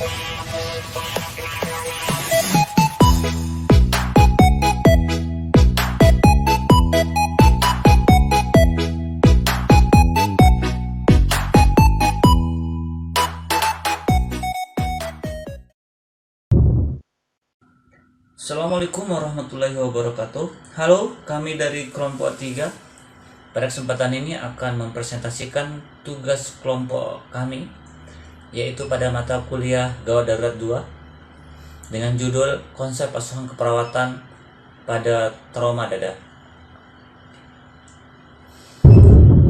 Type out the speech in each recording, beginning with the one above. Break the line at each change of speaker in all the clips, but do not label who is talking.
Assalamualaikum warahmatullahi wabarakatuh. Halo, kami dari kelompok 3. Pada kesempatan ini akan mempresentasikan tugas kelompok kami, yaitu pada mata kuliah Gawat Darurat 2 dengan judul Konsep Asuhan Keperawatan pada Trauma Dada.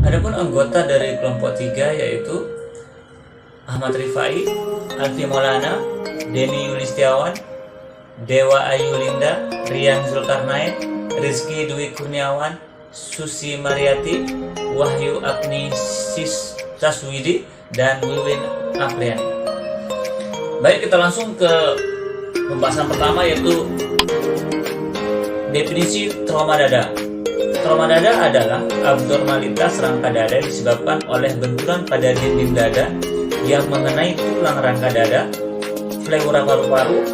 Adapun anggota dari kelompok 3 yaitu Ahmad Rifai, Alfi Maulana, Denny Yulistiawan, Dewa Ayu Linda, Rian Zulkarnain, Rizky Dwi Kurniawan, Susi Mariati, Wahyu Agni Saswidi, dan Wiwin Aprian. Baik, kita langsung ke pembahasan pertama, yaitu definisi trauma dada. Trauma dada adalah abnormalitas rangka dada disebabkan oleh benturan pada dinding dada yang mengenai tulang rangka dada, pleura paru-paru,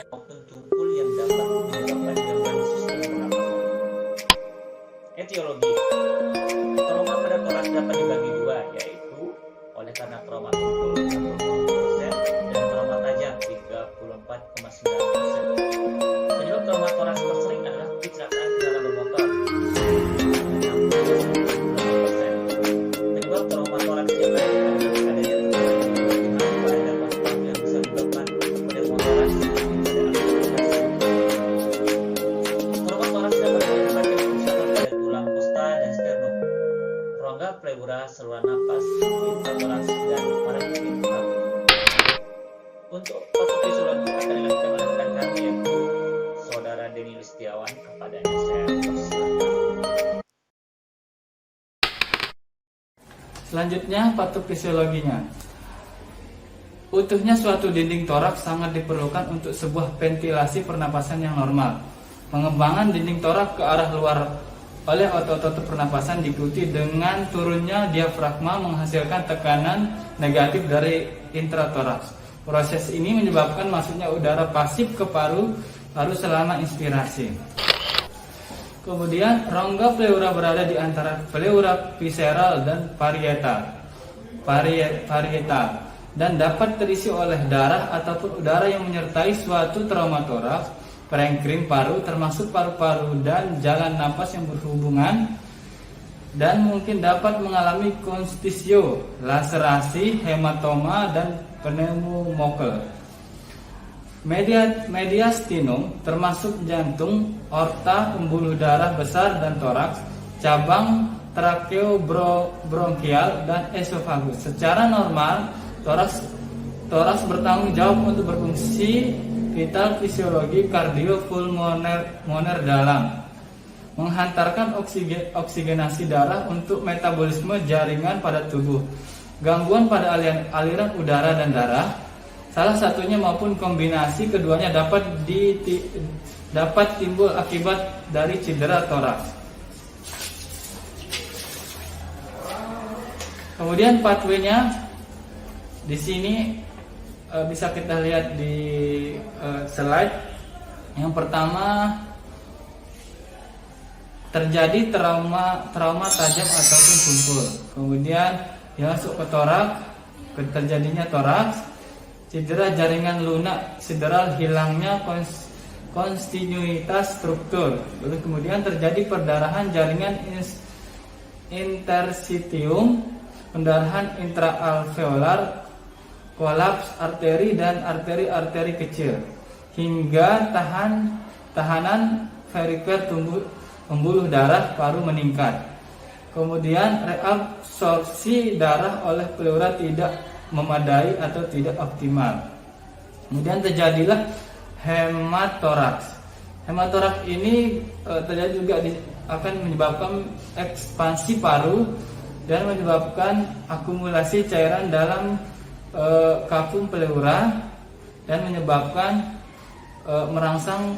maupun tumpul yang dapat menyebabkan gangguan sistem pernapasan. Etiologi trauma pada toraks dapat dibagi dua, yaitu oleh karena trauma tumpul 60% dan trauma tajam 34,9%. Penyebab trauma toraks tersering adalah kecelakaan kendaraan bermotor 60,9%. Penyebab trauma toraks yang lain adalah adanya pada paspor yang bisa menyebabkan pneumotoraks. Pleura, saluran napas, intratoraks, dan parameter. Untuk patofisiologi akan dilakukan oleh rekan kami, yaitu Saudara Denny Yulistiawan. Kepadanya saya persilakan.
Selanjutnya, patofisiologinya. Utuhnya suatu dinding toraks sangat diperlukan untuk sebuah ventilasi pernapasan yang normal. Pengembangan dinding toraks ke arah luar oleh otot-otot pernapasan diikuti dengan turunnya diafragma menghasilkan tekanan negatif dari intratoraks. Proses ini menyebabkan masuknya udara pasif ke paru-paru selama inspirasi. Kemudian rongga pleura berada di antara pleura visceral dan parietal dan dapat terisi oleh darah ataupun udara yang menyertai suatu trauma toraks, parenkrim paru termasuk paru-paru dan jalan napas yang berhubungan, dan mungkin dapat mengalami konstisio, laserasi, hematoma, dan pneumokokel. Mediastinum termasuk jantung, aorta, pembuluh darah besar dan toraks, cabang trakeobronkial dan esofagus. Secara normal, toraks bertanggung jawab untuk berfungsi vital, fisiologi, kardiopulmoner dalam, menghantarkan oksigenasi darah untuk metabolisme jaringan pada tubuh, gangguan pada aliran udara dan darah, salah satunya maupun kombinasi keduanya dapat timbul akibat dari cedera toraks. Kemudian pathway-nya di sini bisa kita lihat di slide. Yang pertama, terjadi trauma tajam ataupun tumpul. Kemudian dia masuk ke toraks, terjadinya toraks, cedera jaringan lunak sideral, hilangnya kontinuitas struktur. Lalu kemudian terjadi perdarahan jaringan interstitium, pendarahan intraalveolar, kolaps arteri dan arteri kecil, hingga tahanan perifer pembuluh darah paru meningkat. Kemudian reabsorpsi darah oleh pleura tidak memadai atau tidak optimal. Kemudian terjadilah hematoraks. Hematoraks ini terjadi juga akan menyebabkan ekspansi paru dan menyebabkan akumulasi cairan dalam kapung pleura dan menyebabkan merangsang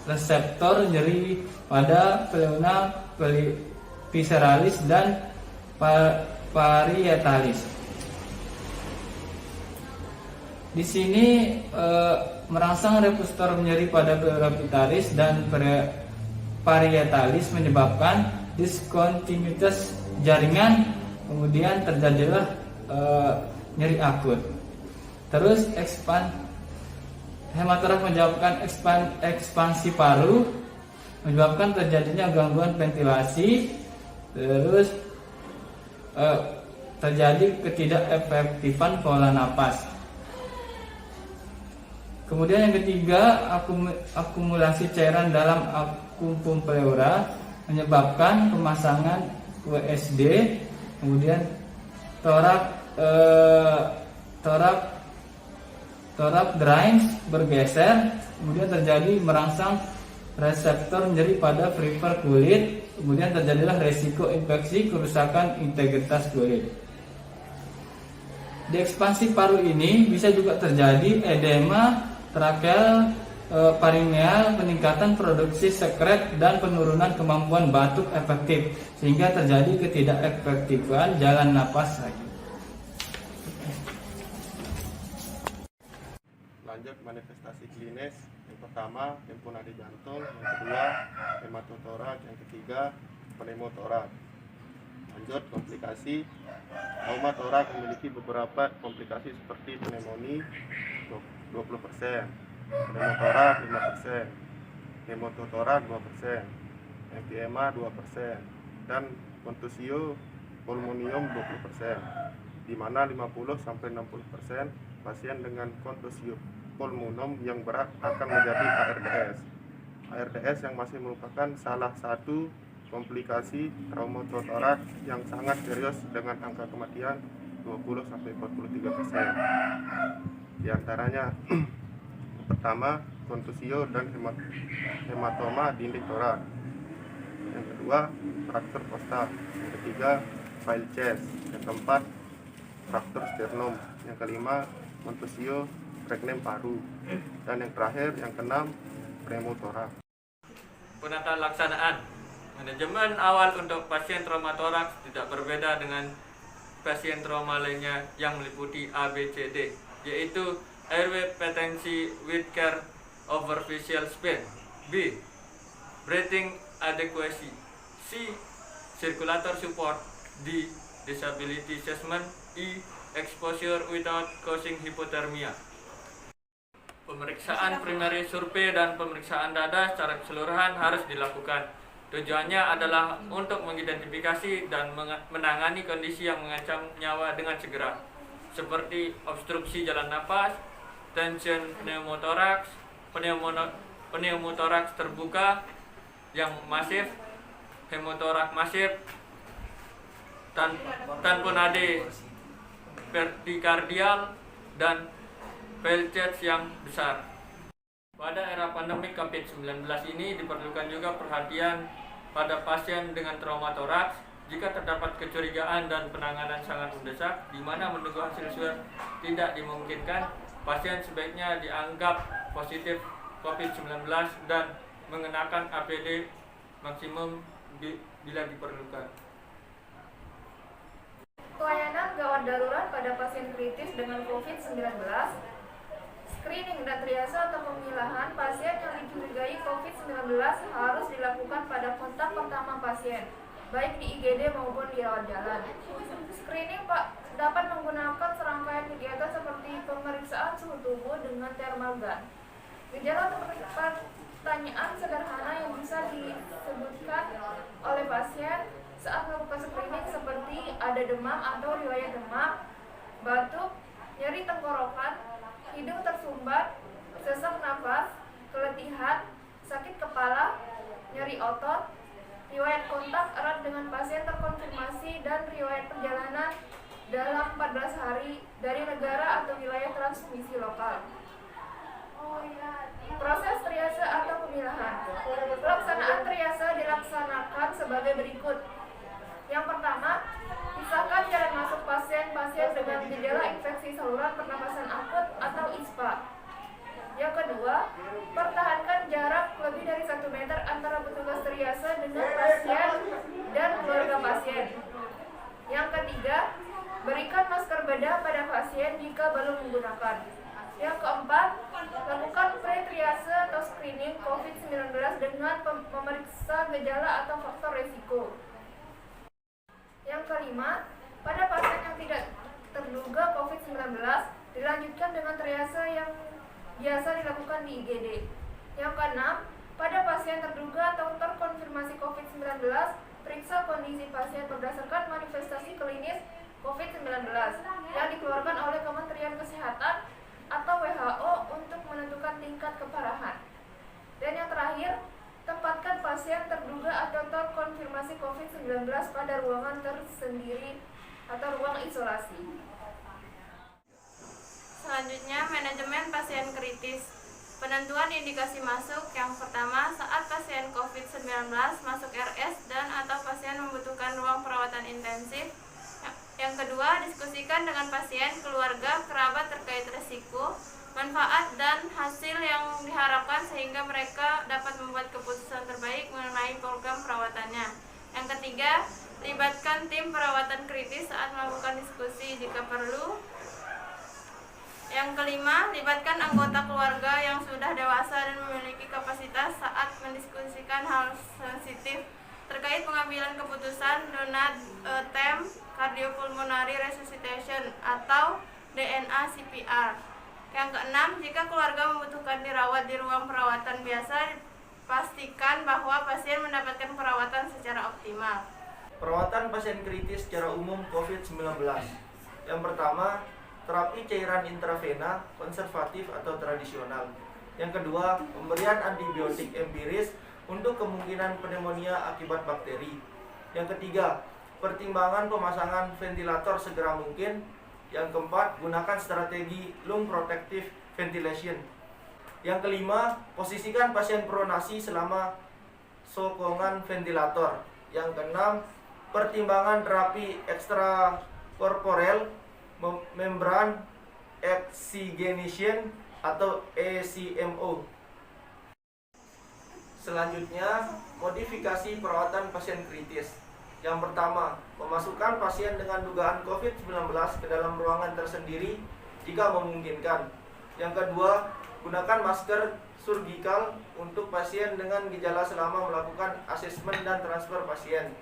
reseptor nyeri pada pleura visceralis dan parietalis. Di sini merangsang reseptor nyeri pada parietalis dan parietalis menyebabkan diskontinuitas jaringan, kemudian terjadilah nyeri akut. Terus hematorak menyebabkan ekspansi paru, menyebabkan terjadinya gangguan ventilasi, terus terjadi ketidakefektifan pola napas. Kemudian yang ketiga, akumulasi cairan dalam akum pleura menyebabkan pemasangan WSD, kemudian torak drains bergeser, kemudian terjadi merangsang reseptor nyeri pada perifer kulit, kemudian terjadilah resiko infeksi, kerusakan integritas kulit. Di ekspansi paru ini bisa juga terjadi edema trakeal paringeal, peningkatan produksi sekret dan penurunan kemampuan batuk efektif, sehingga terjadi ketidakefektifan jalan napas lagi.
Lanjut manifestasi klinis. Yang pertama temponade jantung, yang kedua hematotoraks, yang ketiga pneumotoraks. Lanjut komplikasi. Pneumotoraks memiliki beberapa komplikasi seperti pneumonia 20%, pneumotoraks 5%, hematotoraks 2%, emfyema 2%, dan contusio pulmonium 20%, di mana 50-60% pasien dengan contusio pulmonum yang berat akan menjadi ARDS. ARDS yang masih merupakan salah satu komplikasi traumatoraks yang sangat serius dengan angka kematian 20-43%. Di antaranya pertama kontusio dan hematoma dinding toraks, yang kedua fraktur kosta, yang ketiga file chest, yang keempat fraktur sternum, yang kelima kontusio reknem paru, dan yang terakhir yang keenam pneumotoraks.
Penata laksanaan manajemen awal untuk pasien traumatoraks tidak berbeda dengan pasien trauma lainnya yang meliputi ABCD, yaitu airway patency with care over visual space, B. breathing adequacy, C. circulator support, D. disability assessment, E. exposure without causing hypothermia. Pemeriksaan primary survei dan pemeriksaan dada secara keseluruhan harus dilakukan. Tujuannya adalah untuk mengidentifikasi dan menangani kondisi yang mengancam nyawa dengan segera, seperti obstruksi jalan napas, tension pneumotoraks, pneumotoraks terbuka yang masif, hemotoraks masif, tamponade perdikardial, dan pelcets yang besar. Pada era pandemi COVID-19 ini diperlukan juga perhatian pada pasien dengan traumatoraks jika terdapat kecurigaan dan penanganan sangat mendesak, di mana menunggu hasil swab tidak dimungkinkan. Pasien sebaiknya dianggap positif COVID-19 dan mengenakan APD maksimum bila diperlukan.
Pelayanan gawat darurat pada pasien kritis dengan COVID-19, screening dan triase atau pemilahan pasien yang dicurigai COVID-19 harus dilakukan pada kontak pertama pasien, baik di IGD maupun di rawat jalan. Screening dapat menggunakan serangkaian kegiatan seperti pemeriksaan suhu tubuh dengan thermal gun. Gejala atau pertanyaan sederhana yang bisa disebutkan oleh pasien saat melakukan screening seperti ada demam atau riwayat demam, batuk, nyeri tenggorokan, hidung tersumbat, sesak nafas, keletihan, sakit kepala, nyeri otot, riwayat kontak erat dengan pasien terkonfirmasi, dan riwayat perjalanan dalam 14 hari dari negara atau wilayah transmisi lokal. Proses triase atau pemilahan. Pelaksanaan triase dilaksanakan sebagai berikut. Yang pertama, pisahkan jalan masuk pasien-pasien dengan gejala infeksi saluran pernapasan akut atau ISPA. Yang kedua, pertahankan jarak lebih dari 1 meter antara petugas triase dengan pasien dan keluarga pasien. Yang ketiga, Berikan masker bedah pada pasien jika belum menggunakan. Yang keempat, lakukan pre-triase atau screening COVID-19 dengan memeriksa gejala atau faktor risiko. Yang kelima, pada pasien yang tidak terduga COVID-19, dilanjutkan dengan triase yang biasa dilakukan di IGD. Yang keenam, pada pasien terduga atau terkonfirmasi COVID-19, periksa kondisi pasien berdasarkan manifestasi klinis COVID-19 yang dikeluarkan oleh Kementerian Kesehatan atau WHO untuk menentukan tingkat keparahan. Dan yang terakhir, tempatkan pasien terduga atau terkonfirmasi COVID-19 pada ruangan tersendiri atau ruang isolasi.
Selanjutnya, manajemen pasien kritis. Penentuan indikasi masuk. Yang pertama, saat pasien COVID-19 masuk RS dan atau pasien membutuhkan ruang perawatan intensif. Yang kedua, diskusikan dengan pasien, keluarga, kerabat terkait risiko, manfaat, dan hasil yang diharapkan sehingga mereka dapat membuat keputusan terbaik mengenai program perawatannya. Yang ketiga, libatkan tim perawatan kritis saat melakukan diskusi jika perlu. Yang kelima, libatkan anggota keluarga yang sudah dewasa dan memiliki kapasitas saat mendiskusikan hal sensitif terkait pengambilan keputusan donat TEM, cardiopulmonary resuscitation atau DNA CPR. Yang keenam, jika keluarga membutuhkan dirawat di ruang perawatan biasa, pastikan bahwa pasien mendapatkan perawatan secara optimal.
Perawatan pasien kritis secara umum COVID-19. Yang pertama, terapi cairan intravena, konservatif atau tradisional. Yang kedua, pemberian antibiotik empiris untuk kemungkinan pneumonia akibat bakteri. Yang ketiga, pertimbangan pemasangan ventilator segera mungkin. Yang keempat, gunakan strategi lung protective ventilation. Yang kelima, posisikan pasien pronasi selama sokongan ventilator. Yang keenam, pertimbangan terapi ekstrakorporel membran oxygenation atau ECMO. Selanjutnya, modifikasi perawatan pasien kritis. Yang pertama, memasukkan pasien dengan dugaan COVID-19 ke dalam ruangan tersendiri jika memungkinkan. Yang kedua, gunakan masker surgikal untuk pasien dengan gejala selama melakukan asesmen dan transfer pasien.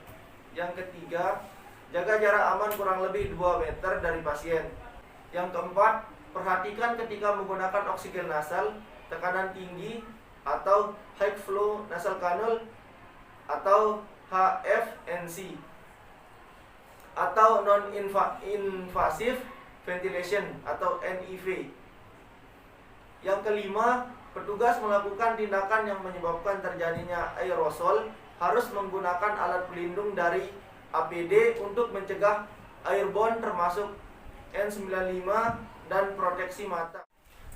Yang ketiga, jaga jarak aman kurang lebih 2 meter dari pasien. Yang keempat, perhatikan ketika menggunakan oksigen nasal, tekanan tinggi atau high flow nasal cannula atau HFNC atau non-invasive ventilation atau NIV. Yang kelima, petugas melakukan tindakan yang menyebabkan terjadinya aerosol harus menggunakan alat pelindung dari APD untuk mencegah airborne termasuk N95 dan proteksi mata.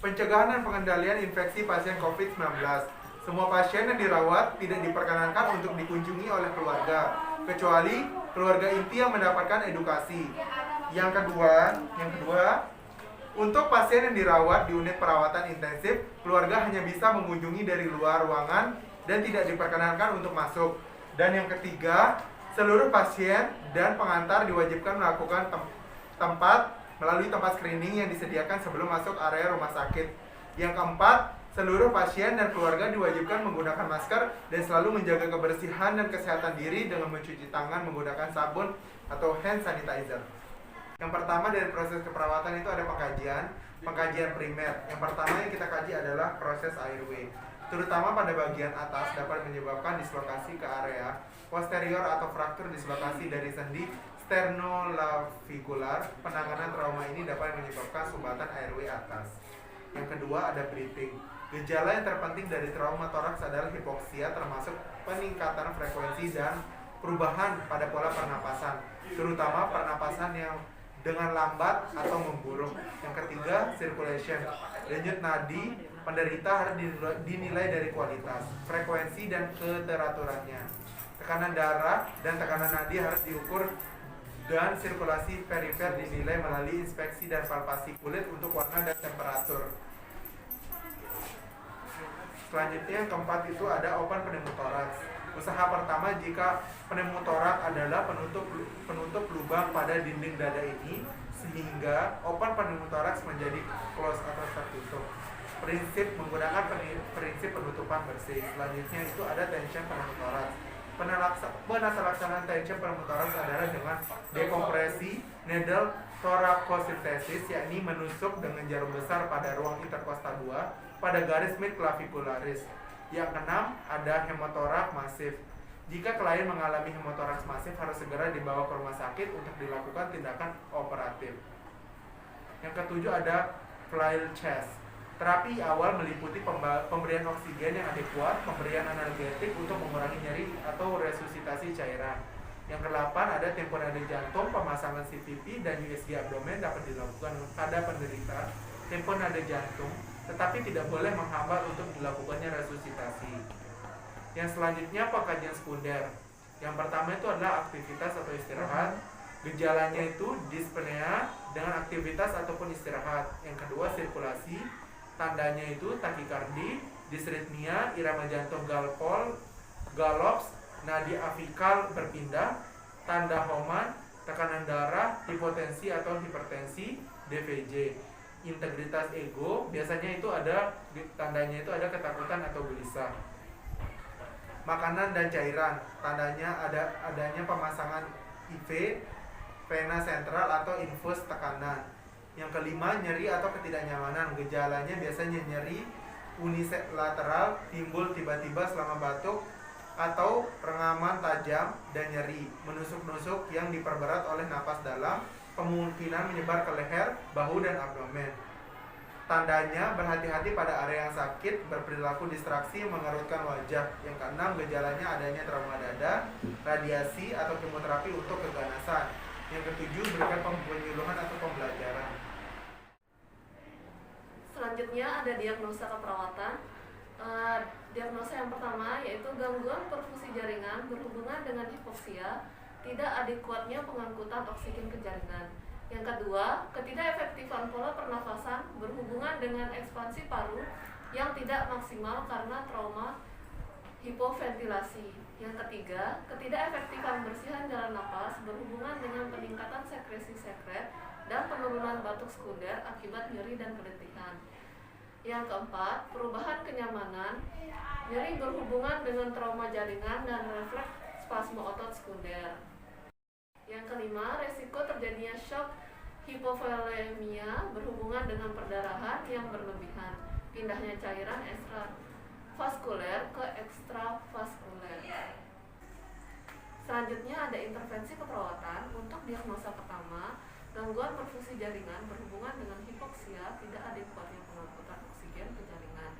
Pencegahan dan pengendalian infeksi pasien COVID-19. Semua pasien yang dirawat tidak diperkenankan untuk dikunjungi oleh keluarga, kecuali keluarga inti yang mendapatkan edukasi. Yang kedua, untuk pasien yang dirawat di unit perawatan intensif, keluarga hanya bisa mengunjungi dari luar ruangan dan tidak diperkenankan untuk masuk. Dan yang ketiga, seluruh pasien dan pengantar diwajibkan melakukan melalui tempat screening yang disediakan sebelum masuk area rumah sakit. Yang keempat, seluruh pasien dan keluarga diwajibkan menggunakan masker dan selalu menjaga kebersihan dan kesehatan diri dengan mencuci tangan menggunakan sabun atau hand sanitizer. Yang pertama dari proses keperawatan itu ada pengkajian primer. Yang pertama yang kita kaji adalah proses airway. Terutama pada bagian atas dapat menyebabkan dislokasi ke area posterior atau fraktur dislokasi dari sendi sternolabikular. Penanganan trauma ini dapat menyebabkan sumbatan airway atas. Yang kedua ada breathing. Gejala yang terpenting dari trauma toraks adalah hipoksia, termasuk peningkatan frekuensi dan perubahan pada pola pernapasan, terutama pernapasan yang dengan lambat atau memburuk. Yang ketiga, circulation. Denyut nadi penderita harus dinilai dari kualitas, frekuensi, dan keteraturannya. Tekanan darah dan tekanan nadi harus diukur dan sirkulasi perifer dinilai melalui inspeksi dan palpasi kulit untuk warna dan temperatur. Selanjutnya yang keempat itu ada open pneumotoraks. Usaha pertama, jika pneumotoraks adalah penutup lubang pada dinding dada ini sehingga open pneumotoraks menjadi close atau tertutup. Prinsip menggunakan prinsip penutupan bersih. Selanjutnya itu ada tension pneumotoraks. Penata tension pneumotoraks adalah dengan dekompresi needle thoracocentesis, yakni menusuk dengan jarum besar pada ruang interkostal 2 pada garis mid clavicularis. Yang keenam ada hemotoraks masif. Jika klien mengalami hemotoraks masif, harus segera dibawa ke rumah sakit untuk dilakukan tindakan operatif. Yang ketujuh ada flail chest. Terapi awal meliputi pemberian oksigen yang adekuat, pemberian analgetik untuk mengurangi nyeri atau resusitasi cairan. Yang kedelapan ada tamponade jantung, pemasangan CPP dan USG abdomen dapat dilakukan pada penderita tamponade jantung, tetapi tidak boleh menghambat untuk dilakukannya resusitasi. Yang selanjutnya pengkajian sekunder. Yang pertama itu adalah aktivitas atau istirahat. Gejalanya itu dyspnea dengan aktivitas ataupun istirahat. Yang kedua sirkulasi. Tandanya itu takikardi, disritmia, irama jantung galops, nadi afikal berpindah, tanda Homan, tekanan darah, hipotensi atau hipertensi, DVJ. Integritas ego, biasanya itu ada tandanya itu ada ketakutan atau gelisah. Makanan dan cairan, tandanya adanya pemasangan IV, vena sentral atau infus tekanan. Yang kelima, nyeri atau ketidaknyamanan. Gejalanya biasanya nyeri unilateral, timbul tiba-tiba selama batuk atau rengaman tajam dan nyeri, menusuk-nusuk yang diperberat oleh napas dalam, kemungkinan menyebar ke leher, bahu dan abdomen. Tandanya berhati-hati pada area yang sakit, berperilaku distraksi, mengerutkan wajah. Yang keenam, gejalanya adanya trauma dada, radiasi atau kemoterapi untuk keganasan. Yang ketujuh, berikan penyuluhan atau pembelajaran.
Selanjutnya ada diagnosa keperawatan. Diagnosa yang pertama yaitu gangguan perfusi jaringan berhubungan dengan hipoksia, tidak adekuatnya pengangkutan oksigen ke jaringan. Yang kedua, ketidakefektifan pola pernafasan berhubungan dengan ekspansi paru yang tidak maksimal karena trauma hipoventilasi. Yang ketiga, ketidakefektifan bersihan jalan napas berhubungan dengan peningkatan sekresi sekret dan penurunan batuk sekunder akibat nyeri dan keletihan. Yang keempat, perubahan kenyamanan, nyeri berhubungan dengan trauma jaringan dan refleks spasme otot sekunder. Yang kelima, resiko terjadinya shock hipovolemia berhubungan dengan perdarahan yang berlebihan, pindahnya cairan extravaskuler ke ekstravaskuler. Selanjutnya ada intervensi keperawatan. Untuk diagnosa pertama, gangguan perfusi jaringan berhubungan dengan hipoksia, tidak adekuatnya pengangkutan oksigen ke jaringan.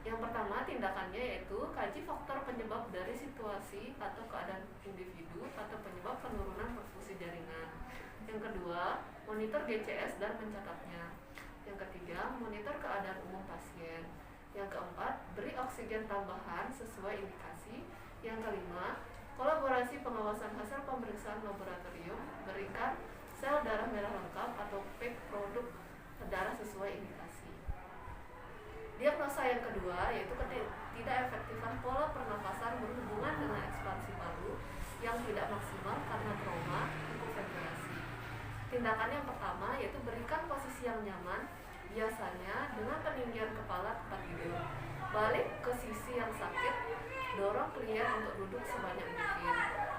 Yang pertama, tindakannya yaitu kaji faktor penyebab dari situasi atau keadaan individu atau penyebab penurunan perfusi jaringan. Yang kedua, monitor GCS dan mencatatnya. Yang ketiga, monitor keadaan umum pasien. Yang keempat, beri oksigen tambahan sesuai indikasi. Yang kelima, kolaborasi pengawasan hasil pemeriksaan laboratorium, berikan sel darah merah lengkap atau PEG produk darah sesuai indikasi. Diagnosa yang kedua yaitu tidak efektifan pola pernafasan berhubungan dengan ekspansi paru yang tidak maksimal karena trauma hipoventilasi. Tindakan yang pertama yaitu berikan posisi yang nyaman, biasanya dengan peninggian kepala tempat tidur. Balik ke sisi yang sakit, dorong klien untuk duduk sebanyak mungkin.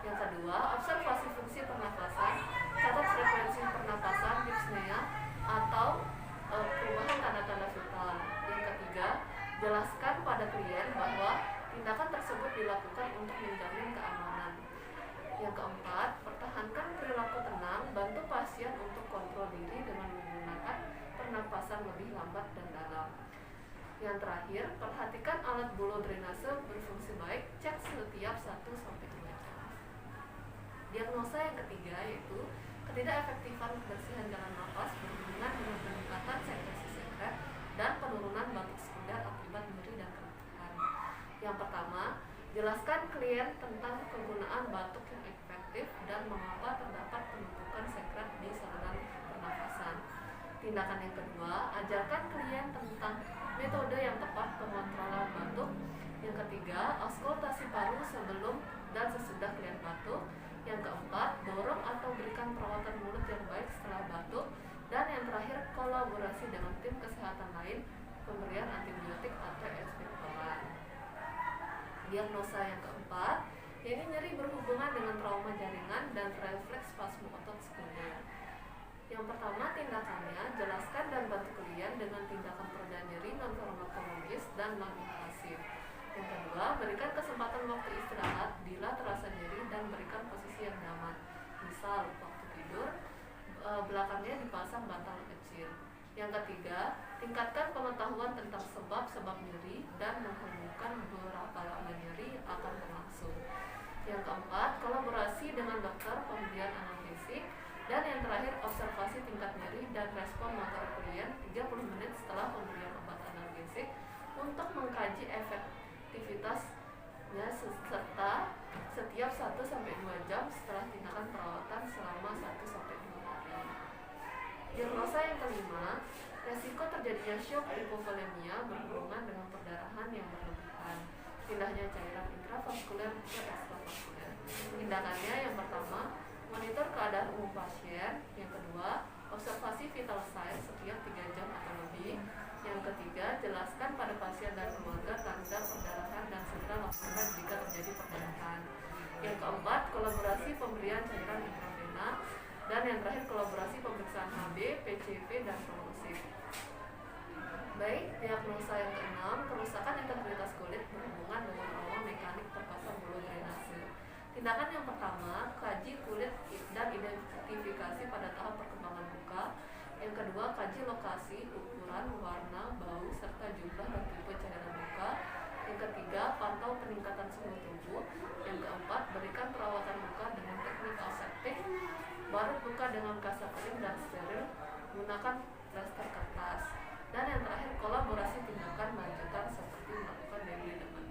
Yang kedua, observasi fungsi pernafasan, catat frekuensi pernafasan, dyspnea atau perubahan tanda-tanda vital. Yang ketiga, jelaskan pada klien bahwa tindakan tersebut dilakukan untuk menjamin keamanan. Yang keempat, pertahankan perilaku tenang, bantu pasien untuk kontrol diri dengan menggunakan pernapasan lebih lambat dan dalam. Yang terakhir, perhatikan alat bulu drainase berfungsi baik, cek setiap 1-2 jam. Diagnosa yang ketiga yaitu ketidakefektifan kebersihan jalan napas berhubungan dengan peningkatan sekresi sekret dan penurunan batuk sekunder akibat nyeri dan keletihan. Yang pertama, jelaskan klien tentang kegunaan batuk yang efektif dan mengapa terdapat penumpukan sekret di saluran pernafasan. Tindakan yang kedua, ajarkan klien tentang metode yang tepat pengontrolan batuk.
Yang ketiga, auskultasi paru sebelum dan sesudah klien batuk. Yang keempat, dorong atau berikan perawatan mulut yang baik setelah batuk. Dan yang terakhir, kolaborasi dengan tim kesehatan lain, pemberian antibiotik atau ekspektoran. Diagnosa yang keempat, yaitu nyeri berhubungan dengan trauma jaringan dan refleks spasmu otot sekunder. Yang pertama, tindakannya jelaskan dan bantu klien dengan tindakan pereda nyeri non-farmakologis dan non-invasif. Yang kedua, berikan kesempatan waktu istirahat bila terasa nyeri dan berikan posisi yang nyaman. Misal, waktu tidur, belakangnya dipasang bantal kecil. Yang ketiga, tingkatkan pengetahuan tentang sebab-sebab nyeri dan menghubungkan berapa lama nyeri akan berlangsung. Yang keempat, kolaborasi dengan dokter pemberian analgesik. Dan yang terakhir, observasi tingkat nyeri dan respon motor klien 30 menit setelah pemberian obat analgesik untuk mengkaji efektivitasnya serta setiap 1-2 jam setelah tindakan perawatan selama 1-2 hari. Diagnosa yang kelima, resiko terjadinya shock hipovolemia berhubungan dengan perdarahan yang berlebihan, pindahnya cairan intravaskuler ke ekstravaskuler. Tindakannya yang pertama, monitor keadaan umum pasien. Yang kedua, observasi vital sign setiap 3 jam atau lebih. Yang ketiga, jelaskan pada pasien dan keluarga tanda perdarahan dan segera lakukan jika terjadi perdarahan. Yang keempat, kolaborasi pemberian cairan intravena. Dan yang terakhir, kolaborasi pemeriksaan HB, PCP, dan prognosis. Baik, diagnosa yang keenam, kerusakan integritas kulit berhubungan dengan trauma mekanik perpasang bulu drainase. Tindakan yang pertama, kaji kulit dan identifikasi pada tahap perkembangan luka. Yang kedua, kaji lokasi, ukuran, warna, bau, serta jumlah dan tipe cairan luka. Yang ketiga, pantau peningkatan suhu tubuh. Yang keempat, berikan perawatan luka dengan teknik aseptik. Baru luka dengan kasa kering dan steril, gunakan plester kertas. Dan yang terakhir, kolaborasi tindakan lanjutan seperti melakukan debridement.